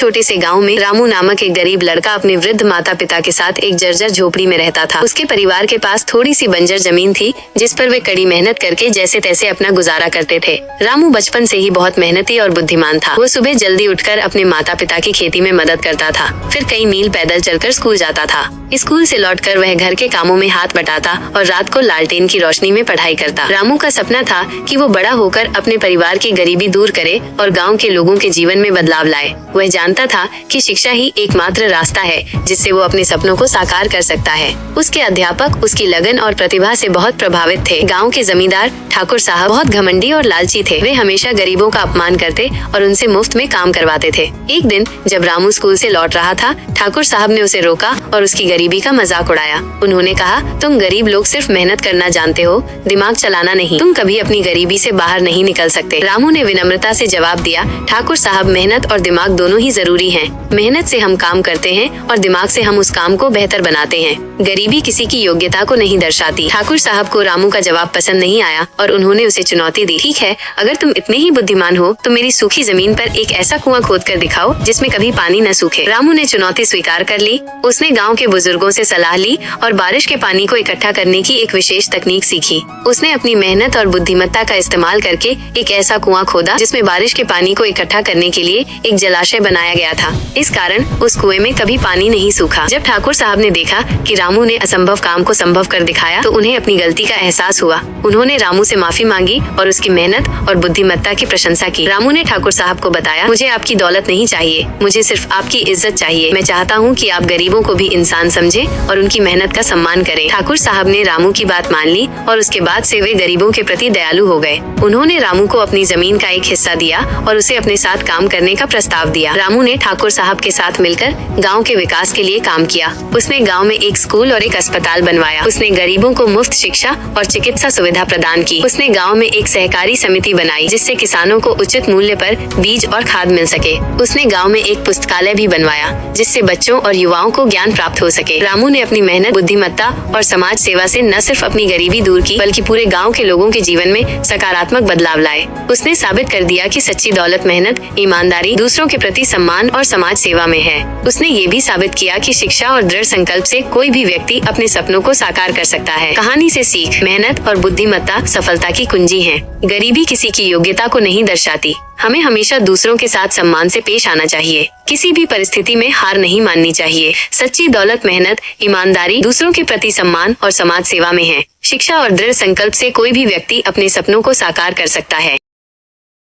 छोटे से गांव में रामू नामक एक गरीब लड़का अपने वृद्ध माता पिता के साथ एक जर्जर झोपड़ी में रहता था। उसके परिवार के पास थोड़ी सी बंजर जमीन थी जिस पर वे कड़ी मेहनत करके जैसे तैसे अपना गुजारा करते थे। रामू बचपन से ही बहुत मेहनती और बुद्धिमान था। वो सुबह जल्दी उठकर अपने माता पिता की खेती में मदद करता था, फिर कई मील पैदल चलकर स्कूल जाता था। स्कूल से लौटकर वह घर के कामों में हाथ बटाता और रात को लालटेन की रोशनी में पढ़ाई करता। रामू का सपना था कि वो बड़ा होकर अपने परिवार की गरीबी दूर करे और गांव के लोगों के जीवन में बदलाव लाए। वह जानता था कि शिक्षा ही एकमात्र रास्ता है जिससे वो अपने सपनों को साकार कर सकता है। उसके अध्यापक उसकी लगन और प्रतिभा से बहुत प्रभावित थे। गांव के जमींदार ठाकुर साहब बहुत घमंडी और लालची थे। वे हमेशा गरीबों का अपमान करते और उनसे मुफ्त में काम करवाते थे। एक दिन जब रामू स्कूल से लौट रहा था, ठाकुर साहब ने उसे रोका और उसकी गरीबी का मजाक उड़ाया। उन्होंने कहा, तुम गरीब लोग सिर्फ मेहनत करना जानते हो, दिमाग चलाना नहीं। तुम कभी अपनी गरीबी से बाहर नहीं निकल सकते। रामू ने विनम्रता से जवाब दिया, ठाकुर साहब, मेहनत और दिमाग दोनों ही जरूरी हैं। मेहनत से हम काम करते हैं और दिमाग से हम उस काम को बेहतर बनाते हैं। गरीबी किसी की योग्यता को नहीं दर्शाती। ठाकुर साहब को रामू का जवाब पसंद नहीं आया और उन्होंने उसे चुनौती दी। ठीक है, अगर तुम इतने ही बुद्धिमान हो तो मेरी सूखी जमीन पर एक ऐसा कुआं खोद कर दिखाओ जिसमें कभी पानी न सूखे। रामू ने चुनौती स्वीकार कर ली। उसने गाँव के बुजुर्गों से सलाह ली और बारिश के पानी को इकट्ठा करने की एक विशेष तकनीक सीखी। उसने अपनी मेहनत और बुद्धिमत्ता का इस्तेमाल करके एक ऐसा कुआं खोदा जिसमें बारिश के पानी को इकट्ठा करने के लिए एक जलाशय बनाया गया था। इस कारण उस कुएं में कभी पानी नहीं सूखा। जब ठाकुर साहब ने देखा कि रामू ने असंभव काम को संभव कर दिखाया तो उन्हें अपनी गलती का एहसास हुआ। उन्होंने रामू से माफी मांगी और उसकी मेहनत और बुद्धिमत्ता की प्रशंसा की। रामू ने ठाकुर साहब को बताया, मुझे आपकी दौलत नहीं चाहिए, मुझे सिर्फ आपकी इज्जत चाहिए। मैं चाहता हूँ कि आप गरीबों को भी इंसान समझे और उनकी मेहनत का सम्मान करें। ठाकुर साहब ने रामू की बात मान ली और उसके बाद से वे गरीबों के प्रति दयालु हो गए। उन्होंने रामू को अपनी जमीन का एक हिस्सा दिया और उसे अपने साथ काम करने का प्रस्ताव दिया। रामू ने ठाकुर साहब के साथ मिलकर गांव के विकास के लिए काम किया। उसने गांव में एक स्कूल और एक अस्पताल बनवाया। उसने गरीबों को मुफ्त शिक्षा और चिकित्सा सुविधा प्रदान की। उसने गांव में एक सहकारी समिति बनाई जिससे किसानों को उचित मूल्य पर बीज और खाद मिल सके। उसने गांव में एक पुस्तकालय भी बनवाया जिससे बच्चों और युवाओं को ज्ञान प्राप्त हो सके। रामू ने अपनी मेहनत, बुद्धिमत्ता और समाज सेवा से न सिर्फ अपनी गरीबी दूर की बल्कि पूरे गांव के लोगों के जीवन में सकारात्मक बदलाव लाए। उसने साबित कर दिया कि सच्ची दौलत मेहनत, ईमानदारी, दूसरों के प्रति सम्मान और समाज सेवा में है। उसने ये भी साबित किया कि शिक्षा और दृढ़ संकल्प से कोई भी व्यक्ति अपने सपनों को साकार कर सकता है। कहानी से सीख, मेहनत और बुद्धिमत्ता सफलता की कुंजी है। गरीबी किसी की योग्यता को नहीं दर्शाती। हमें हमेशा दूसरों के साथ सम्मान से पेश आना चाहिए। किसी भी परिस्थिति में हार नहीं माननी चाहिए। सच्ची दौलत मेहनत, ईमानदारी, दूसरों के प्रति सम्मान और समाज सेवा में है। शिक्षा और दृढ़ संकल्प से कोई भी व्यक्ति अपने सपनों को साकार कर सकता है।